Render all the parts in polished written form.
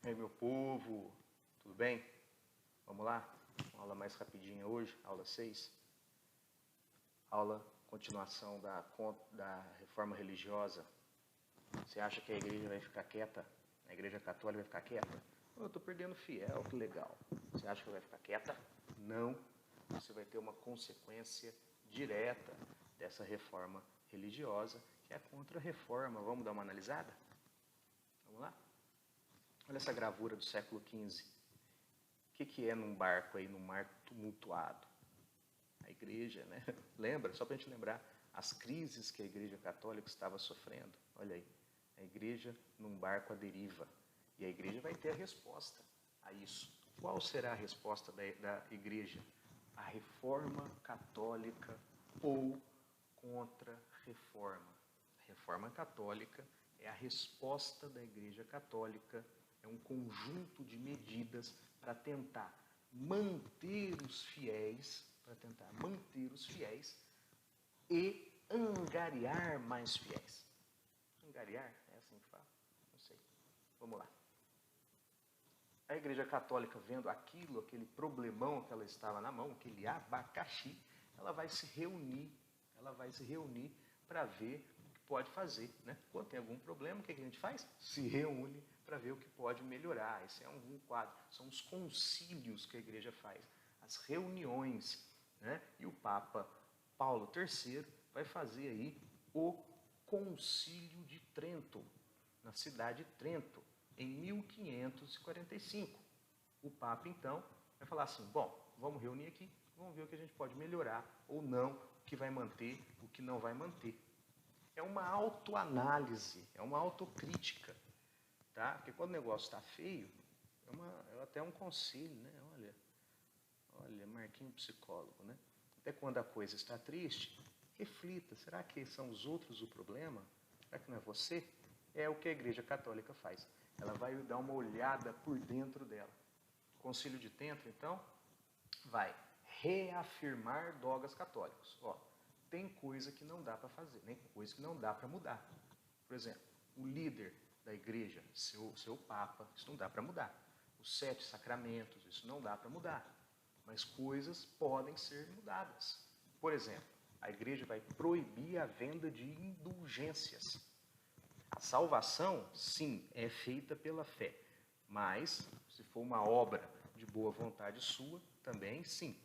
E aí, meu povo, tudo bem? Vamos lá? Uma aula mais rapidinha hoje, aula 6. Aula continuação da reforma religiosa. Você acha que a igreja vai ficar quieta? A igreja católica vai ficar quieta? Oh, eu estou perdendo fiel, que legal. Você acha que vai ficar quieta? Não. Você vai ter uma consequência direta dessa reforma religiosa, que é a contra-reforma. Vamos dar uma analisada? Vamos lá? Olha essa gravura do século XV. O que é num barco aí, num mar tumultuado? A igreja, né? Lembra? Só para a gente lembrar as crises que a igreja católica estava sofrendo. Olha aí, a igreja num barco à deriva. E a igreja vai ter a resposta a isso. Qual será a resposta da igreja? A reforma católica ou contra-reforma? A reforma católica é a resposta da igreja católica, é um conjunto de medidas para tentar manter os fiéis, e angariar mais fiéis. Angariar? É assim que fala? Não sei. Vamos lá. A igreja católica, vendo aquilo, aquele problemão que ela estava na mão, aquele abacaxi, ela vai se reunir para ver o que pode fazer, né? Quando tem algum problema, o que a gente faz? Se reúne para ver o que pode melhorar. Esse é um quadro. São os concílios que a igreja faz, as reuniões, né? E o Papa Paulo III vai fazer aí o Concílio de Trento, na cidade de Trento, em 1545. O Papa, então, vai falar assim, bom, vamos reunir aqui, vamos ver o que a gente pode melhorar ou não, o que vai manter, o que não vai manter. É uma autoanálise, é uma autocrítica, tá? Porque quando o negócio está feio, é até um conselho, né? Olha, Marquinhos psicólogo, né? Até quando a coisa está triste, reflita, será que são os outros o problema? Será que não é você? É o que a Igreja Católica faz. Ela vai dar uma olhada por dentro dela. O Concílio de Trento, então, vai reafirmar dogmas católicos. Ó, tem coisa que não dá para fazer, tem coisa que não dá para mudar. Por exemplo, o líder da igreja, seu Papa, isso não dá para mudar. Os 7 sacramentos, isso não dá para mudar. Mas coisas podem ser mudadas. Por exemplo, a igreja vai proibir a venda de indulgências. A salvação, sim, é feita pela fé. Mas, se for uma obra de boa vontade sua, também sim.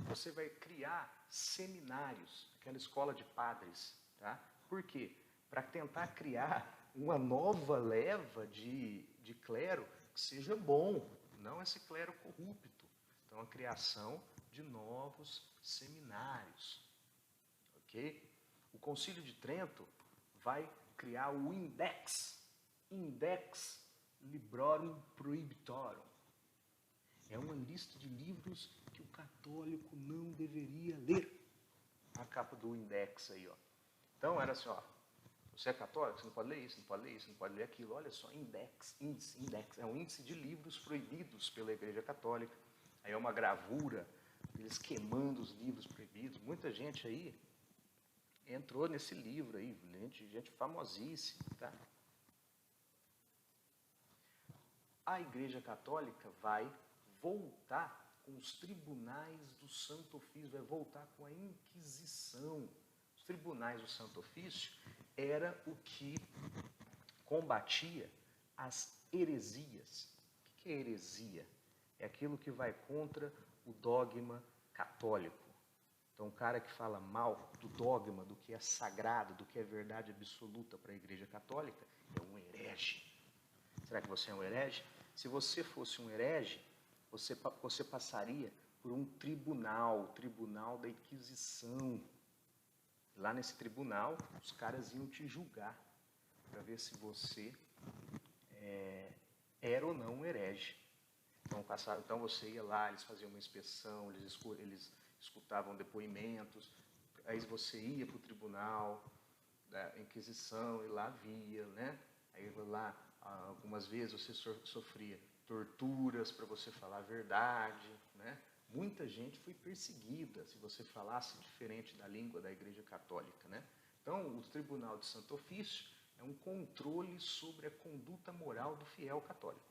Você vai criar seminários, aquela escola de padres, tá? Por quê? Para tentar criar uma nova leva de clero que seja bom, não esse clero corrupto. Então, a criação de novos seminários, ok? O Concílio de Trento vai criar o Index Librorum Prohibitorum. É uma lista de livros que o católico não deveria ler. A capa do Index aí, ó. Então, era assim, ó. Você é católico, você não pode ler isso, não pode ler isso, não pode ler aquilo. Olha só, Index. É um índice de livros proibidos pela Igreja Católica. Aí é uma gravura, eles queimando os livros proibidos. Muita gente aí entrou nesse livro aí, gente famosíssima, tá? A Igreja Católica vai voltar com os tribunais do Santo Ofício, vai voltar com a Inquisição. Os tribunais do Santo Ofício era o que combatia as heresias. O que é heresia? É aquilo que vai contra o dogma católico. Então, o cara que fala mal do dogma, do que é sagrado, do que é verdade absoluta para a Igreja Católica, é um herege. Será que você é um herege? Se você fosse um herege, você passaria por um tribunal, o tribunal da Inquisição. Lá nesse tribunal, os caras iam te julgar para ver se você era ou não um herege. Então você ia lá, eles faziam uma inspeção, eles escutavam depoimentos, aí você ia para o tribunal da Inquisição e lá via, né? Aí lá, algumas vezes você sofria torturas para você falar a verdade, né? Muita gente foi perseguida se você falasse diferente da língua da Igreja Católica, né? Então, o Tribunal de Santo Ofício é um controle sobre a conduta moral do fiel católico.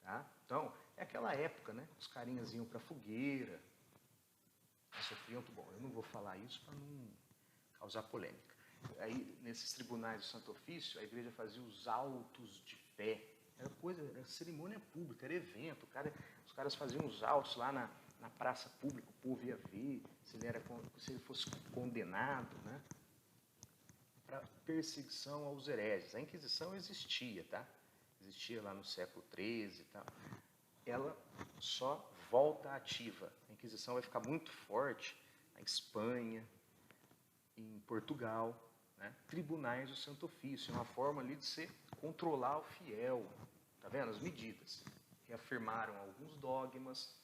Tá? Então, é aquela época, né? Os carinhas iam para fogueira, sofriam. Bom, eu não vou falar isso para não causar polêmica. Aí, nesses tribunais do Santo Ofício, a igreja fazia os autos de fé. Era cerimônia pública, era evento. Os caras faziam os autos lá na praça pública, o povo ia ver se ele fosse condenado, né? Para perseguição aos hereges. A Inquisição existia, tá? Existia lá no século XIII e tal. Ela só volta ativa. A Inquisição vai ficar muito forte na Espanha, em Portugal, né? Tribunais do Santo Ofício, uma forma ali de se controlar o fiel. Tá vendo? As medidas. Reafirmaram alguns dogmas,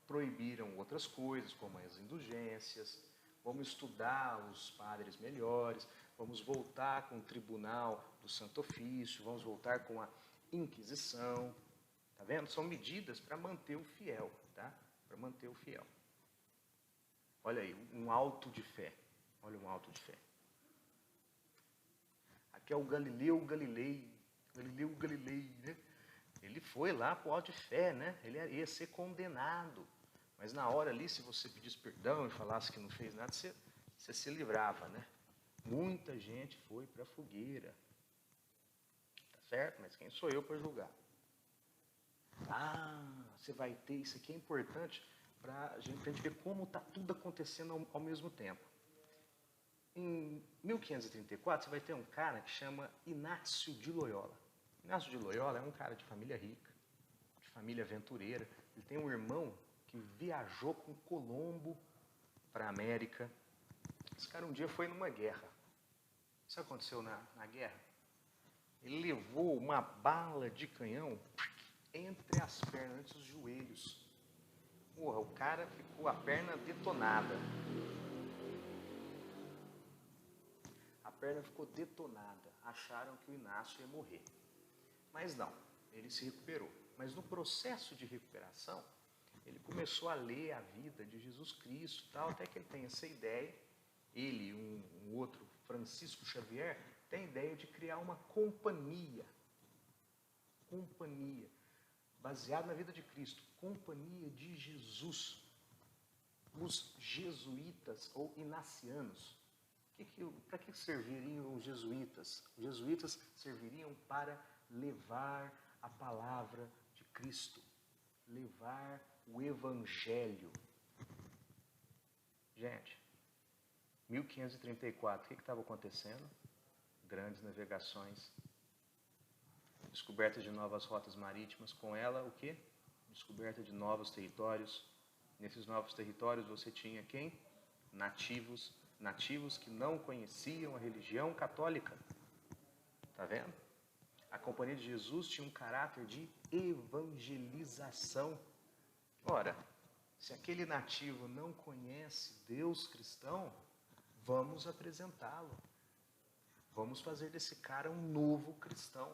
proibiram outras coisas, como as indulgências. Vamos estudar os padres melhores, vamos voltar com o Tribunal do Santo Ofício, vamos voltar com a Inquisição. Tá vendo? São medidas para manter o fiel, tá? Para manter o fiel. Olha aí, um auto de fé. Olha um auto de fé. Aqui é o Galileu Galilei, né? Ele foi lá para o auto de fé, né? Ele ia ser condenado. Mas na hora ali, se você pedisse perdão e falasse que não fez nada, você se livrava, né? Muita gente foi para a fogueira. Tá certo? Mas quem sou eu para julgar? Você vai ter, isso aqui é importante para a gente ver como está tudo acontecendo ao mesmo tempo. Em 1534, você vai ter um cara que chama Inácio de Loyola. Inácio de Loyola é um cara de família rica, de família aventureira. Ele tem um irmão que viajou com Colombo para a América. Esse cara um dia foi numa guerra. Sabe o que aconteceu na guerra? Ele levou uma bala de canhão entre as pernas, entre os joelhos. Porra, o cara ficou a perna detonada. A perna ficou detonada. Acharam que o Inácio ia morrer. Mas não, ele se recuperou. Mas no processo de recuperação, ele começou a ler a vida de Jesus Cristo, tal, até que ele tem essa ideia. Ele e um outro, Francisco Xavier, tem a ideia de criar uma companhia. Companhia. Baseado na vida de Cristo. Companhia de Jesus. Os jesuítas ou inacianos. Para que serviriam os jesuítas? Os jesuítas serviriam para levar a palavra de Cristo. Levar o Evangelho. Gente, 1534, o que estava acontecendo? Grandes navegações, descoberta de novas rotas marítimas, com ela o quê? Descoberta de novos territórios. Nesses novos territórios você tinha quem? Nativos que não conheciam a religião católica. Tá vendo? A Companhia de Jesus tinha um caráter de evangelização. Ora, se aquele nativo não conhece Deus cristão, vamos apresentá-lo. Vamos fazer desse cara um novo cristão.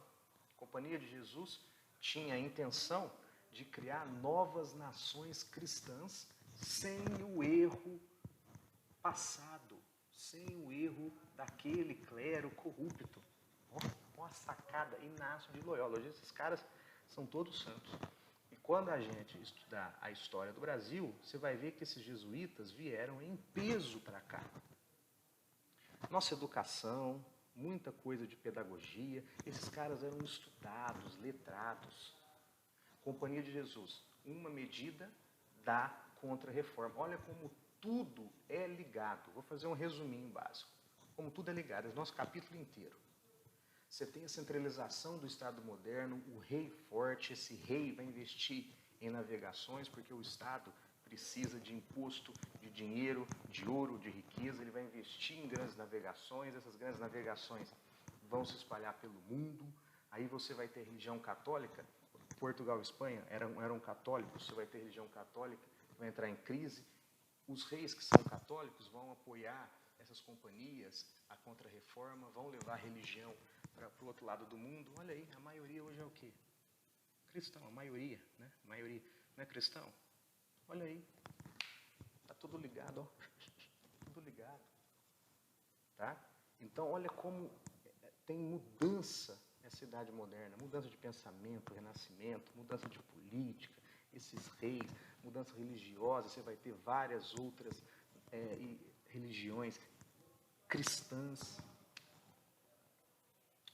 A Companhia de Jesus tinha a intenção de criar novas nações cristãs sem o erro passado, sem o erro daquele clero corrupto. Ó a sacada, Inácio de Loyola. Hoje esses caras são todos santos. E quando a gente estudar a história do Brasil, você vai ver que esses jesuítas vieram em peso para cá. Nossa educação, muita coisa de pedagogia, esses caras eram estudados, letrados. Companhia de Jesus, uma medida da contra-reforma. Olha como tudo é ligado. Vou fazer um resuminho básico. Como tudo é ligado, é o nosso capítulo inteiro. Você tem a centralização do Estado moderno, o rei forte, esse rei vai investir em navegações, porque o Estado precisa de imposto, de dinheiro, de ouro, de riqueza, ele vai investir em grandes navegações, essas grandes navegações vão se espalhar pelo mundo, aí você vai ter religião católica, Portugal e Espanha eram católicos, você vai ter religião católica, vai entrar em crise, os reis que são católicos vão apoiar essas companhias, a contra-reforma, vão levar a religião para o outro lado do mundo. Olha aí, a maioria hoje é o quê? Cristão, a maioria, né? A maioria não é cristão? Olha aí, tá tudo ligado, ó. Tudo ligado, tá? Então, olha como tem mudança essa idade moderna, mudança de pensamento, renascimento, mudança de política, esses reis, mudança religiosa, você vai ter várias outras religiões cristãs.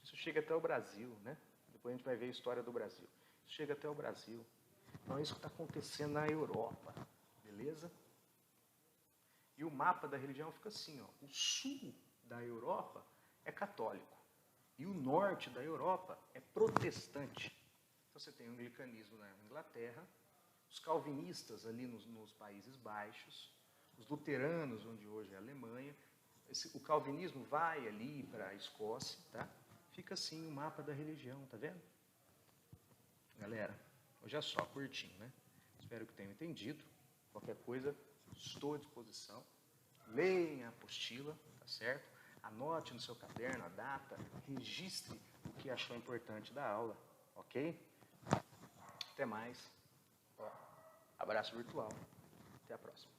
Isso chega até o Brasil, né? Depois a gente vai ver a história do Brasil. Isso chega até o Brasil. Então é isso que está acontecendo na Europa, beleza? E o mapa da religião fica assim, ó. O sul da Europa é católico e o norte da Europa é protestante. Então você tem o anglicanismo na Inglaterra, os calvinistas ali nos Países Baixos, os luteranos, onde hoje é a Alemanha. O calvinismo vai ali para a Escócia, tá? Fica assim o mapa da religião, tá vendo? Galera, hoje é só, curtinho, né? Espero que tenham entendido. Qualquer coisa, estou à disposição. Leiam a apostila, tá certo? Anote no seu caderno a data, registre o que achou importante da aula, ok? Até mais. Abraço virtual. Até a próxima.